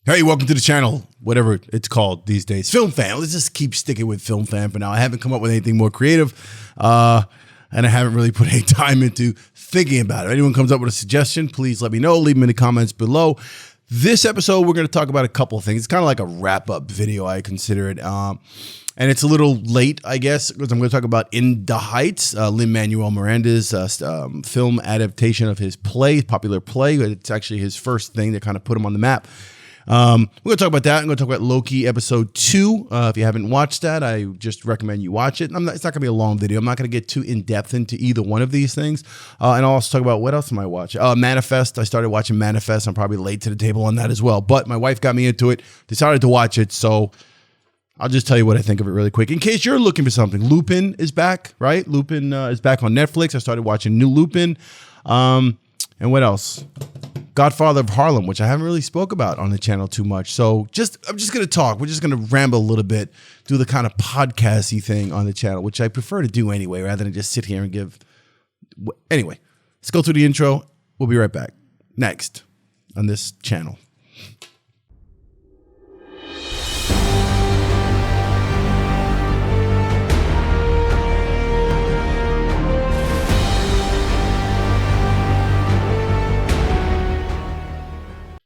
Hey, welcome to the channel, whatever it's called these days. Film Fan. Let's just keep sticking with Film Fan for now. I haven't come up with anything more creative, and I haven't really put any time into thinking about it. If anyone comes up with a suggestion, please let me know. Leave them in the comments below. This episode, we're going to talk about a couple of things. It's kind of like a wrap-up video, I consider it. And it's a little late, I guess, because I'm going to talk about In the Heights, Lin-Manuel Miranda's film adaptation of his play, popular play. It's actually his first thing that kind of put him on the map. We're going to talk about that. I'm going to talk about Loki episode 2. If you haven't watched that, I just recommend you watch it. It's not going to be a long video. I'm not going to get too in-depth into either one of these things. And I'll also talk about what else am I watching? Manifest. I started watching Manifest. I'm probably late to the table on that as well. But my wife got me into it, decided to watch it. So I'll just tell you what I think of it really quick. In case you're looking for something, Lupin is back, right? Lupin is back on Netflix. I started watching new Lupin. And what else? Godfather of Harlem, which I haven't really spoke about on the channel too much. So I'm just going to talk. We're just going to ramble a little bit, do the kind of podcasty thing on the channel, which I prefer to do anyway, rather than just sit here and give. Anyway, let's go through the intro. We'll be right back. Next on this channel.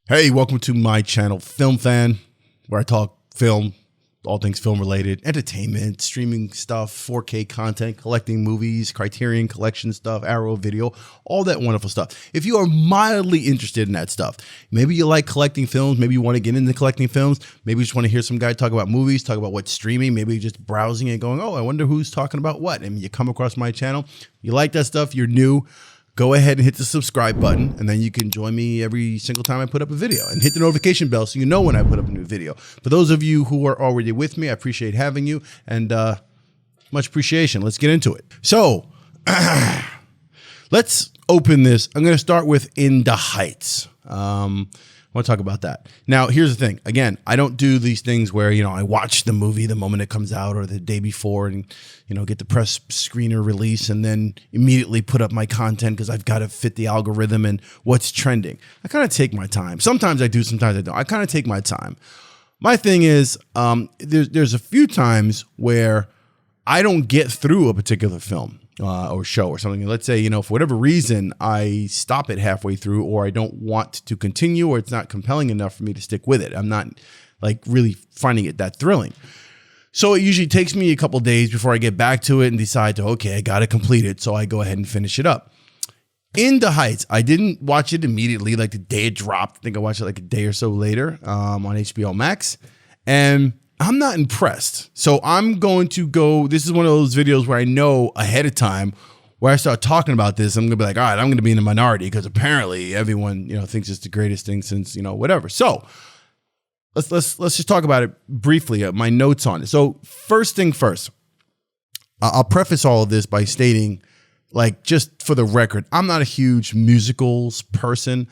Hey, welcome to my channel, Film Fan, where I talk film, all things film related, entertainment, streaming stuff, 4K content, collecting movies, Criterion Collection stuff, Arrow video, all that wonderful stuff. If you are mildly interested in that stuff, maybe you like collecting films, maybe you want to get into collecting films, maybe you just want to hear some guy talk about movies, talk about what's streaming, maybe you're just browsing and going, oh, I wonder who's talking about what. And you come across my channel, you like that stuff, you're new, go ahead and hit the subscribe button, and then you can join me every single time I put up a video, and hit the notification bell so you know when I put up a new video. For those of you who are already with me, I appreciate having you, and much appreciation. Let's get into it. So let's open this. I'm going to start with In the Heights. I want to talk about that. Now, here's the thing. Again, I don't do these things where, I watch the movie the moment it comes out or the day before and, get the press screener release and then immediately put up my content because I've got to fit the algorithm and what's trending. I kind of take my time. Sometimes I do, sometimes I don't. I kind of take my time. My thing is, there's a few times where I don't get through a particular film or show or something. Let's say, for whatever reason, I stop it halfway through, or I don't want to continue, or it's not compelling enough for me to stick with it. I'm not really finding it that thrilling. So it usually takes me a couple days before I get back to it and decide okay, I got to complete it. So I go ahead and finish it up. In the Heights, I didn't watch it immediately, like the day it dropped. I think I watched it like a day or so later on HBO Max. And I'm not impressed. So I'm going to go, this is one of those videos where I know ahead of time where I start talking about this, I'm going to be like, all right, I'm going to be in the minority because apparently everyone, thinks it's the greatest thing since, whatever. So let's just talk about it briefly, my notes on it. So first thing first, I'll preface all of this by stating, just for the record, I'm not a huge musicals person.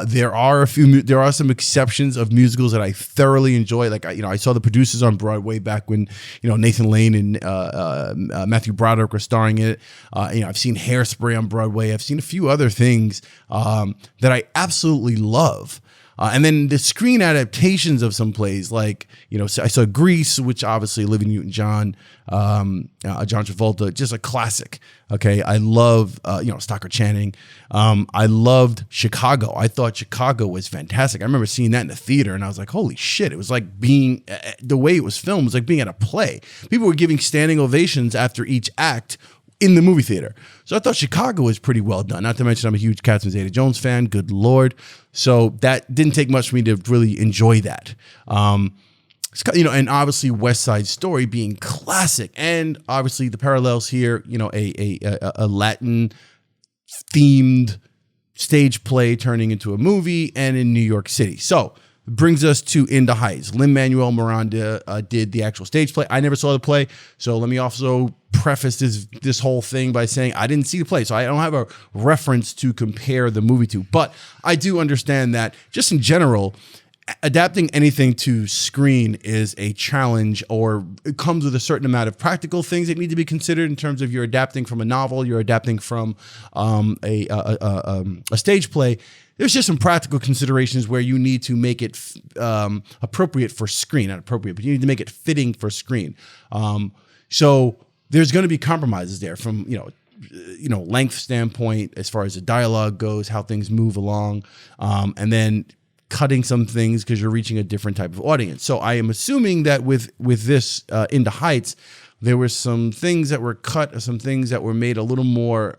There are some exceptions of musicals that I thoroughly enjoy. I saw The Producers on Broadway back when, Nathan Lane and Matthew Broderick were starring in it. I've seen Hairspray on Broadway. I've seen a few other things that I absolutely love. And then the screen adaptations of some plays, I saw Grease, which obviously Olivia Newton-John, John Travolta, just a classic. Okay, I love Stockard Channing. I loved Chicago. I thought Chicago was fantastic. I remember seeing that in the theater, and I was like, holy shit! It was like being the way it was filmed was like being at a play. People were giving standing ovations after each act in the movie theater. So I thought Chicago was pretty well done. Not to mention I'm a huge Catherine Zeta-Jones fan. Good Lord. So that didn't take much for me to really enjoy that. And obviously West Side Story being classic, and obviously the parallels here, a Latin themed stage play turning into a movie, and in New York City. So it brings us to In the Heights. Lin-Manuel Miranda did the actual stage play. I never saw the play, so let me also preface this whole thing by saying I didn't see the play, so I don't have a reference to compare the movie to. But I do understand that just in general, adapting anything to screen is a challenge, or it comes with a certain amount of practical things that need to be considered in terms of you're adapting from a novel, you're adapting from a stage play. there's just some practical considerations where you need to make it appropriate for screen, not appropriate, but you need to make it fitting for screen. So there's going to be compromises there from, length standpoint, as far as the dialogue goes, how things move along, and then cutting some things because you're reaching a different type of audience. So I am assuming that with this Into Heights, there were some things that were cut, some things that were made a little more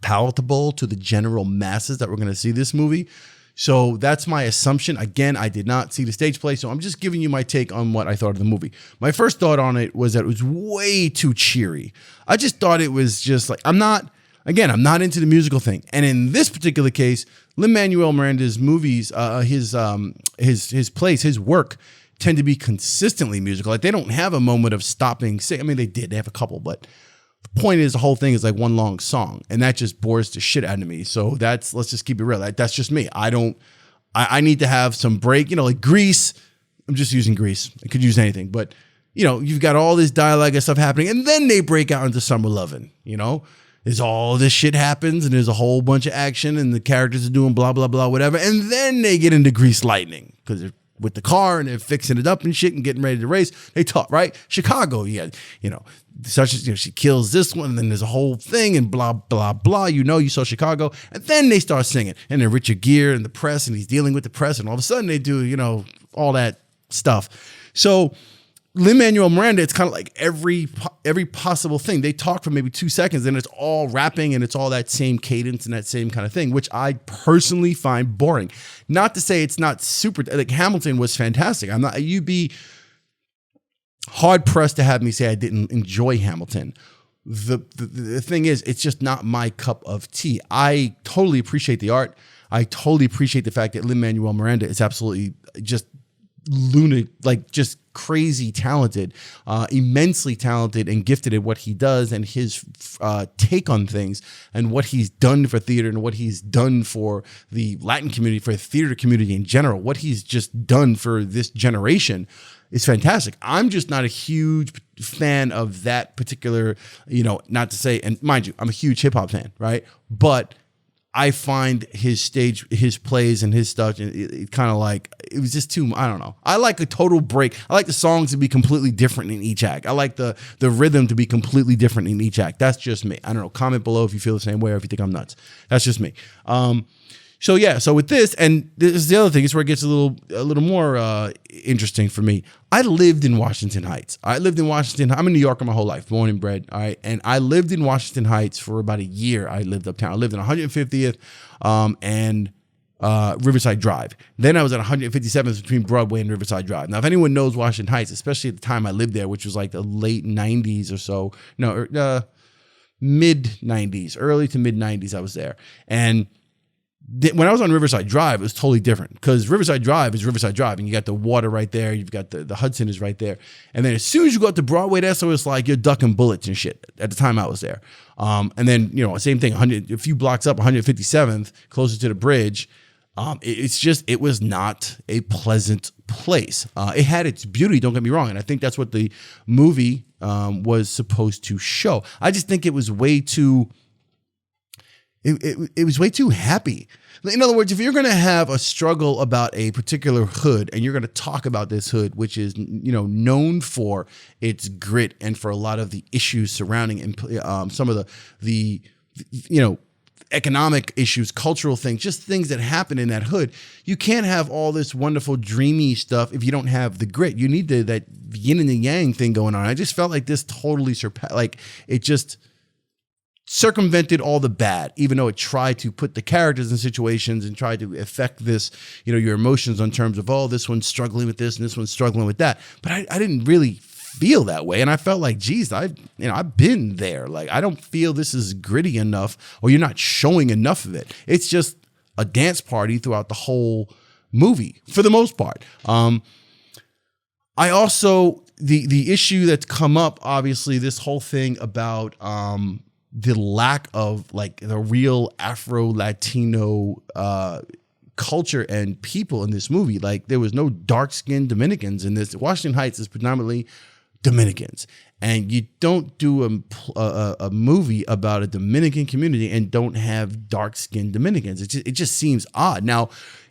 palatable to the general masses that were going to see this movie. So that's my assumption. Again, I did not see the stage play, so I'm just giving you my take on what I thought of the movie. My first thought on it was that it was way too cheery. I just thought it was just like, I'm not into the musical thing. And in this particular case, Lin-Manuel Miranda's movies, his plays, his work tend to be consistently musical. Like, they don't have a moment of stopping singing. I mean, they have a couple, but the point is the whole thing is like one long song, and that just bores the shit out of me. So let's just keep it real. That's just me. I need to have some break, like Grease. I'm just using Grease. I could use anything, but you've got all this dialogue and stuff happening, and then they break out into Summer Lovin', There's all this shit happens, and there's a whole bunch of action, and the characters are doing blah, blah, blah, whatever. And then they get into Grease Lightning because they're with the car and they're fixing it up and shit and getting ready to race. They talk, right? Chicago, such as, she kills this one, and then there's a whole thing and blah, blah, blah. You saw Chicago. And then they start singing. And then Richard Gere and the press, and he's dealing with the press, and all of a sudden they do, all that stuff. So Lin-Manuel Miranda, it's kind of like every possible thing. They talk for maybe 2 seconds, and it's all rapping, and it's all that same cadence and that same kind of thing, which I personally find boring. Not to say it's not super. Like, Hamilton was fantastic. You'd be hard pressed to have me say I didn't enjoy Hamilton. The thing is, it's just not my cup of tea. I totally appreciate the art. I totally appreciate the fact that Lin-Manuel Miranda is absolutely just lunatic, like just crazy talented, immensely talented and gifted at what he does, and his take on things, and what he's done for theater, and what he's done for the Latin community, for the theater community in general, what he's just done for this generation is fantastic. I'm just not a huge fan of that particular, not to say, and mind you, I'm a huge hip hop fan, right? But I find his plays and his stuff, it kind of like, it was just too, I don't know. I like a total break. I like the songs to be completely different in each act. I like the rhythm to be completely different in each act. That's just me. I don't know. Comment below if you feel the same way or if you think I'm nuts. That's just me. So with this, and this is the other thing, is where it gets a little more interesting for me. I lived in Washington Heights. I'm a New Yorker my whole life, born and bred. All right, and I lived in Washington Heights for about a year. I lived uptown. I lived in 150th and Riverside Drive. Then I was at 157th between Broadway and Riverside Drive. Now, if anyone knows Washington Heights, especially at the time I lived there, which was like the late 90s or so, mid 90s, early to mid 90s, I was there. And when I was on Riverside Drive, it was totally different, because Riverside Drive is Riverside Drive, and you got the water right there. You've got the Hudson is right there. And then as soon as you go up to Broadway, that's so it's like you're ducking bullets and shit. At the time I was there. And then, same thing, a few blocks up, 157th, closer to the bridge. It was not a pleasant place. It had its beauty, don't get me wrong. And I think that's what the movie was supposed to show. I just think it was way too... It was way too happy. In other words, if you're going to have a struggle about a particular hood, and you're going to talk about this hood, which is known for its grit and for a lot of the issues surrounding some of the economic issues, cultural things, just things that happen in that hood, you can't have all this wonderful dreamy stuff if you don't have the grit. You need that yin and the yang thing going on. I just felt like this totally surpassed. Like, it just circumvented all the bad, even though it tried to put the characters in situations and tried to affect this, your emotions on terms of, oh, this one's struggling with this and this one's struggling with that. But I didn't really feel that way. And I felt like, geez, I've been there. Like, I don't feel this is gritty enough, or you're not showing enough of it. It's just a dance party throughout the whole movie for the most part. I also, the issue that's come up, obviously, this whole thing about, the lack of like the real Afro-Latino culture and people in this movie. Like, there was no dark-skinned Dominicans in this. Washington Heights is predominantly Dominicans. And you don't do a movie about a Dominican community and don't have dark-skinned Dominicans. It just seems odd. Now,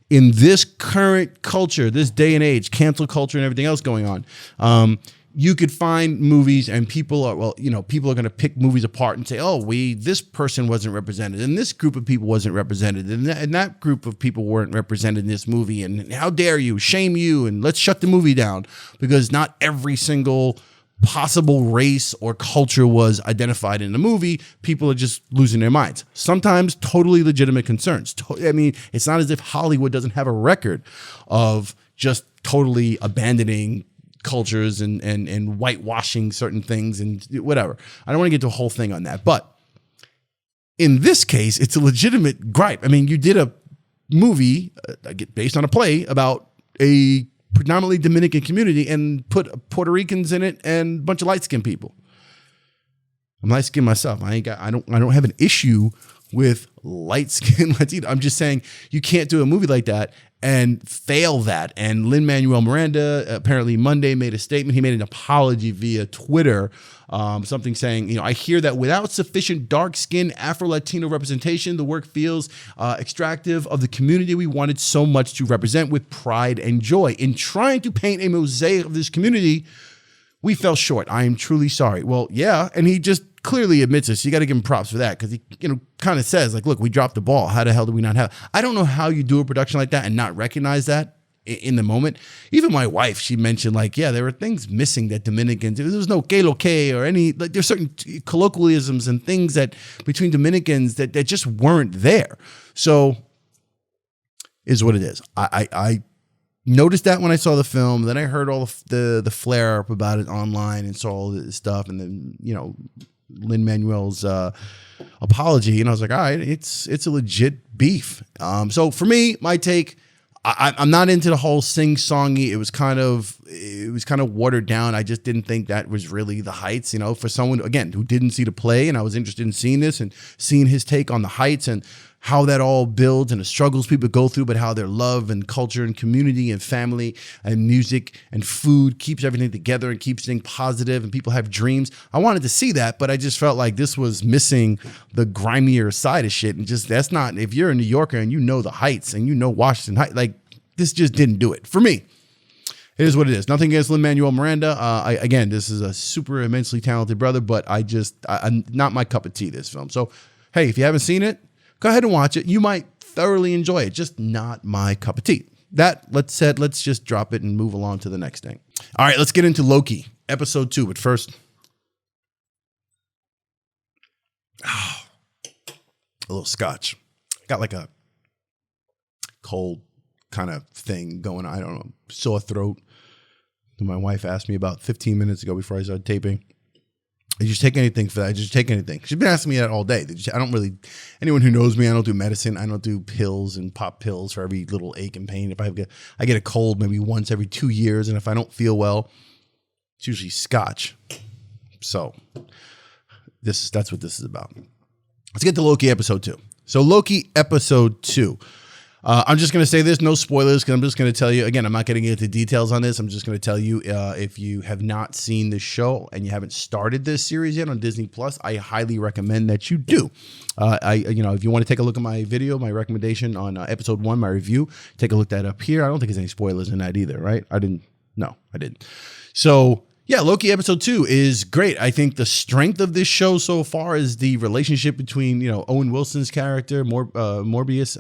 in this current culture, this day and age, cancel culture and everything else going on, you could find movies and people are going to pick movies apart and say, oh, this person wasn't represented and this group of people wasn't represented and that group of people weren't represented in this movie. And how dare you, shame you, and let's shut the movie down because not every single possible race or culture was identified in the movie. People are just losing their minds. Sometimes totally legitimate concerns. I mean, it's not as if Hollywood doesn't have a record of just totally abandoning cultures and whitewashing certain things and whatever. I don't want to get to a whole thing on that, but in this case, it's a legitimate gripe. I mean, you did a movie based on a play about a predominantly Dominican community and put Puerto Ricans in it and a bunch of light-skinned people. I'm light-skinned myself. I don't have an issue with light-skinned Latino. I'm just saying you can't do a movie like that and fail that. And Lin-Manuel Miranda apparently Monday made a statement. He made an apology via Twitter, something saying, I hear that without sufficient dark-skinned Afro-Latino representation, the work feels extractive of the community we wanted so much to represent with pride and joy. In trying to paint a mosaic of this community, we fell short. I am truly sorry. Well, yeah, and he just clearly admits this. You got to give him props for that because he, kind of says like, look, we dropped the ball. How the hell do we not have? I don't know how you do a production like that and not recognize that in the moment. Even my wife, she mentioned like, yeah, there were things missing that Dominicans, there was no que lo que or any, like there's certain colloquialisms and things that between Dominicans that just weren't there. So is what it is. I noticed that when I saw the film, then I heard all the flare up about it online and saw all this stuff. And then, Lin-Manuel's apology, and I was like, all right, it's a legit beef. So for me, my take, I'm not into the whole sing-songy. It was kind of watered down. I just didn't think that was really the Heights. For someone again who didn't see the play, and I was interested in seeing this and seeing his take on the Heights and how that all builds and the struggles people go through, but how their love and culture and community and family and music and food keeps everything together and keeps things positive and people have dreams. I wanted to see that, but I just felt like this was missing the grimier side of shit. And just, that's not, if you're a New Yorker and the Heights and Washington Heights, like this just didn't do it for me. It is what it is. Nothing against Lin-Manuel Miranda. Again, this is a super immensely talented brother, but I'm not my cup of tea, this film. So, hey, if you haven't seen it, go ahead and watch it. You might thoroughly enjoy it. Just not my cup of tea. Let's just drop it and move along to the next thing. All right, let's get into Loki, episode 2. But first, a little scotch. Got like a cold kind of thing going on. I don't know, sore throat. My wife asked me about 15 minutes ago before I started taping, did you take anything for that? Did you take anything? She's been asking me that all day. I don't really, anyone who knows me, I don't do medicine. I don't do pills and pop pills for every little ache and pain. If I get a cold maybe once every 2 years. And if I don't feel well, it's usually scotch. So that's what this is about. Let's get to Loki episode 2. So Loki episode 2. I'm just going to say this, no spoilers, because I'm just going to tell you, again, I'm not getting into details on this. I'm just going to tell you, if you have not seen this show and you haven't started this series yet on Disney Plus, I highly recommend that you do. If you want to take a look at my video, my recommendation on episode 1, my review, take a look at that up here. I don't think there's any spoilers in that either, right? I didn't. So yeah, Loki episode 2 is great. I think the strength of this show so far is the relationship between, Owen Wilson's character, Morbius,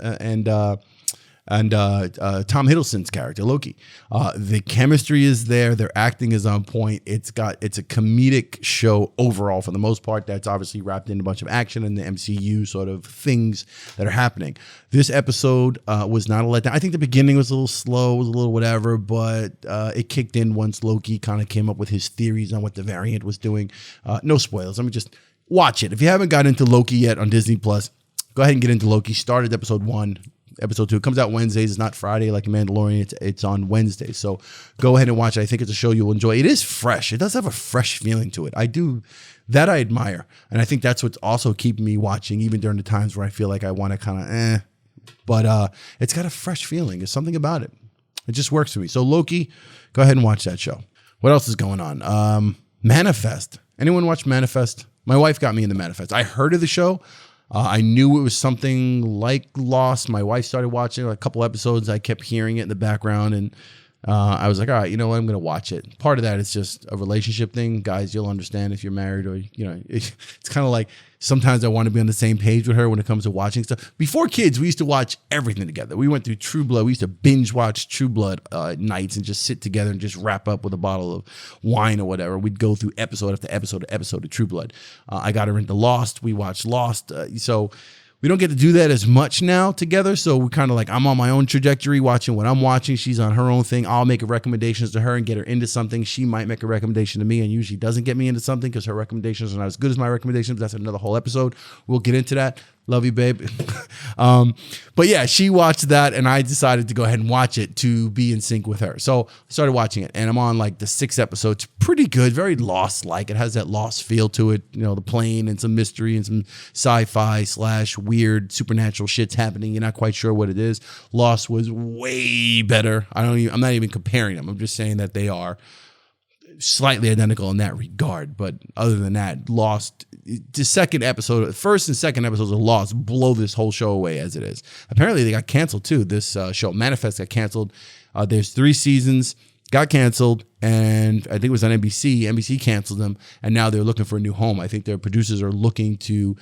and Tom Hiddleston's character, Loki. The chemistry is there. Their acting is on point. It's a comedic show overall for the most part. That's obviously wrapped in a bunch of action and the MCU sort of things that are happening. This episode was not a letdown. I think the beginning was a little slow, was a little whatever, but it kicked in once Loki kind of came up with his theories on what the variant was doing. No spoilers. Let me just watch it. If you haven't got into Loki yet on Disney Plus, go ahead and get into Loki. Started episode 1. Episode 2 comes out Wednesdays. It's not Friday like Mandalorian. It's on Wednesday. So go ahead and watch it. I think it's a show you'll enjoy. It is fresh. It does have a fresh feeling to it. I admire. And I think that's what's also keeping me watching, even during the times where I feel like I want to kind of But it's got a fresh feeling. There's something about it. It just works for me. So Loki, go ahead and watch that show. What else is going on? Manifest. Anyone watch Manifest? My wife got me into Manifest. I heard of the show. I knew it was something like Lost. My wife started watching a couple episodes. I kept hearing it in the background, and I was like, all right, you know what? I'm going to watch it. Part of that is just a relationship thing. Guys, you'll understand if you're married, or, you know, it's kind of like sometimes I want to be on the same page with her when it comes to watching stuff. Before kids, we used to watch everything together. We went through True Blood. We used to binge watch True Blood nights and just sit together and just wrap up with a bottle of wine or whatever. We'd go through episode after episode of True Blood. I got her into Lost. We watched Lost. So we don't get to do that as much now together. So we're kind of like, I'm on my own trajectory watching what I'm watching. She's on her own thing. I'll make recommendations to her and get her into something. She might make a recommendation to me and usually doesn't get me into something because her recommendations are not as good as my recommendations. But that's another whole episode. We'll get into that. Love you, babe. But yeah, she watched that and I decided to go ahead and watch it to be in sync with her. So I started watching it and I'm on like the 6th episode. It's pretty good, very Lost-like. It has that Lost feel to it, you know, the plane and some mystery and some sci-fi / weird supernatural shit's happening. You're not quite sure what it is. Lost was way better. I'm not even comparing them. I'm just saying that they are slightly identical in that regard, but other than that, Lost, the first and second episodes of Lost blow this whole show away as it is. Apparently they got canceled too. This show Manifest got canceled. There's 3 seasons, got canceled, and I think it was on NBC. NBC canceled them, and now they're looking for a new home. I think their producers are looking to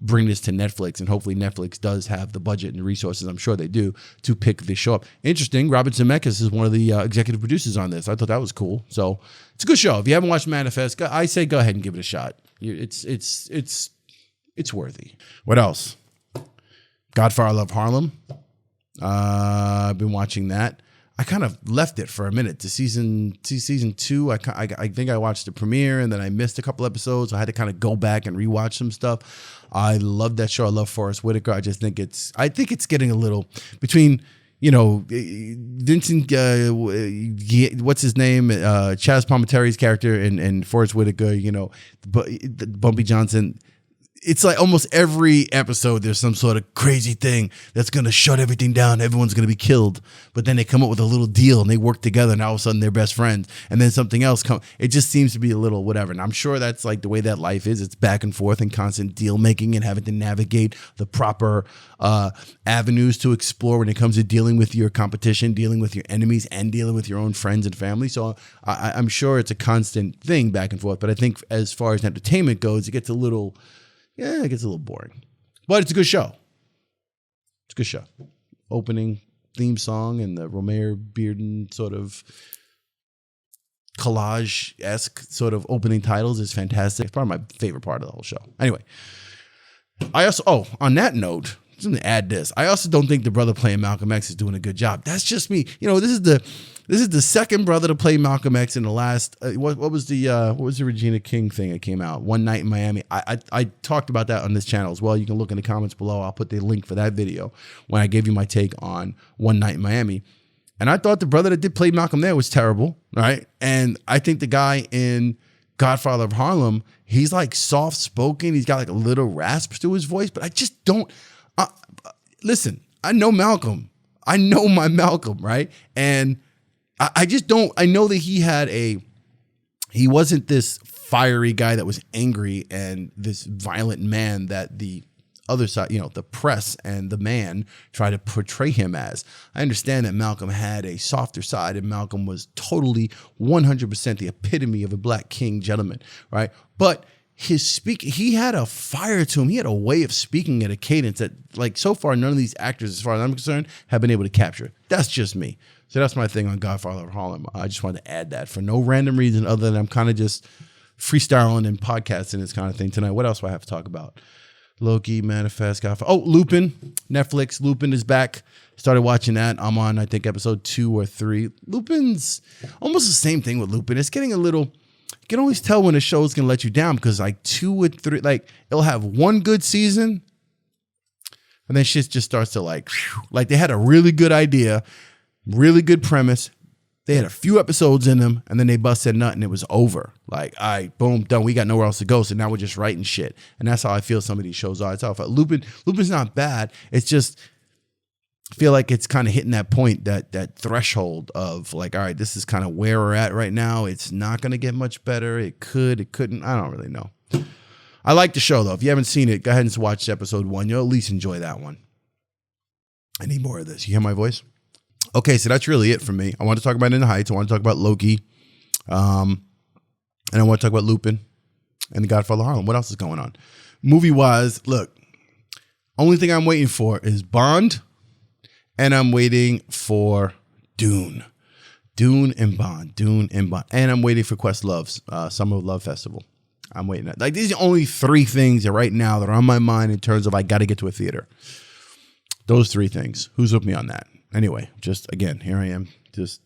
bring this to Netflix, and hopefully Netflix does have the budget and resources, I'm sure they do, to pick this show up. Interesting, Robert Zemeckis is one of the executive producers on this. I thought that was cool. So it's a good show. If you haven't watched Manifest, I say go ahead and give it a shot. It's worthy. What else? Godfather of Harlem. I've been watching that. I kind of left it for a minute to season 2. I think I watched the premiere and then I missed a couple episodes. So I had to kind of go back and rewatch some stuff. I love that show. I love Forrest Whitaker. I think it's getting a little between, you know, Vincent, what's his name? Chaz Palminteri's character and Forrest Whitaker, you know, Bumpy Johnson. It's like almost every episode there's some sort of crazy thing that's going to shut everything down. Everyone's going to be killed. But then they come up with a little deal and they work together and all of a sudden they're best friends. And then something else comes. It just seems to be a little whatever. And I'm sure that's like the way that life is. It's back and forth and constant deal making and having to navigate the proper avenues to explore when it comes to dealing with your competition, dealing with your enemies, and dealing with your own friends and family. So I'm sure it's a constant thing back and forth. But I think as far as entertainment goes, it gets a little boring, but it's a good show. It's a good show. Opening theme song and the Romare Bearden sort of collage-esque sort of opening titles is fantastic. It's probably my favorite part of the whole show. Anyway, on that note, I'm going to add this. I also don't think the brother playing Malcolm X is doing a good job. That's just me. You know, this is the second brother to play Malcolm X in the last. What was the Regina King thing that came out? One Night in Miami. I talked about that on this channel as well. You can look in the comments below. I'll put the link for that video when I gave you my take on One Night in Miami. And I thought the brother that did play Malcolm there was terrible, right? And I think the guy in Godfather of Harlem, he's like soft spoken. He's got like a little rasp to his voice, but I just don't. Listen, I know Malcolm. I know my Malcolm, right? And I just don't. I know that he wasn't this fiery guy that was angry and this violent man that the other side, you know, the press and the man try to portray him as. I understand that Malcolm had a softer side and Malcolm was totally 100% the epitome of a black king gentleman, right? But his speaking, he had a fire to him. He had a way of speaking at a cadence that, like, so far, none of these actors, as far as I'm concerned, have been able to capture. That's just me. So that's my thing on Godfather of Harlem. I just wanted to add that for no random reason other than I'm kind of just freestyling and podcasting this kind of thing tonight. What else do I have to talk about? Loki, Manifest, Godfather. Oh, Lupin. Netflix. Lupin is back. Started watching that. I'm on, I think, episode 2 or 3. Lupin's almost the same thing with Lupin. It's getting a little... You can always tell when a show is going to let you down because like 2 or 3, like it'll have one good season and then shit just starts to like they had a really good idea, really good premise. They had a few episodes in them and then they busted nut and it was over. Like, all right, boom, done. We got nowhere else to go. So now we're just writing shit. And that's how I feel some of these shows are. It's how I felt. Lupin's not bad. It's just, feel like it's kind of hitting that point, that threshold of like, all right, this is kind of where we're at right now. It's not going to get much better. It couldn't. I don't really know. I like the show though. If you haven't seen it, go ahead and watch episode 1. You'll at least enjoy that one. I need more of this. You hear my voice? Okay, so that's really it for me. I want to talk about In the Heights. I want to talk about Loki. And I want to talk about Lupin and The Godfather Harlem. What else is going on? Movie-wise, look, only thing I'm waiting for is Bond, and I'm waiting for Dune. Dune and Bond. And I'm waiting for Questlove's Summer of Love Festival. I'm waiting. Like, these are the only 3 things that right now that are on my mind in terms of I got to get to a theater. Those 3 things. Who's with me on that? Anyway, just again, here I am, just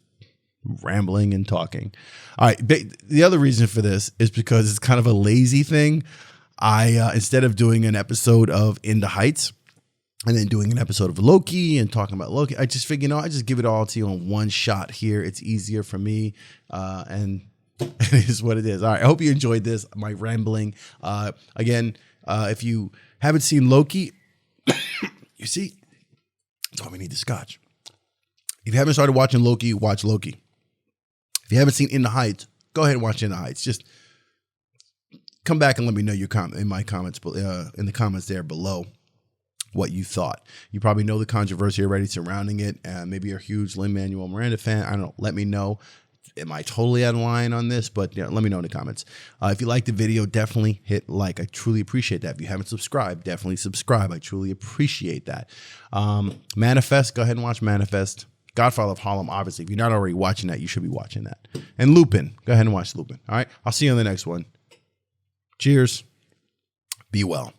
rambling and talking. All right. The other reason for this is because it's kind of a lazy thing. I instead of doing an episode of In the Heights and then doing an episode of Loki and talking about Loki, I just figured, I just give it all to you on one shot here. It's easier for me, and it is what it is. All right. I hope you enjoyed this, my rambling. Again, if you haven't seen Loki, you see, that's why we need the scotch. If you haven't started watching Loki, watch Loki. If you haven't seen In the Heights, go ahead and watch In the Heights. Just come back and let me know your in my comments, in the comments there below, what you thought. You probably know the controversy already surrounding it. Maybe you're a huge Lin-Manuel Miranda fan. I don't know. Let me know. Am I totally out of line on this? But let me know in the comments. If you liked the video, definitely hit like. I truly appreciate that. If you haven't subscribed, definitely subscribe. I truly appreciate that. Manifest, go ahead and watch Manifest. Godfather of Harlem, obviously. If you're not already watching that, you should be watching that. And Lupin, go ahead and watch Lupin. All right, I'll see you on the next one. Cheers. Be well.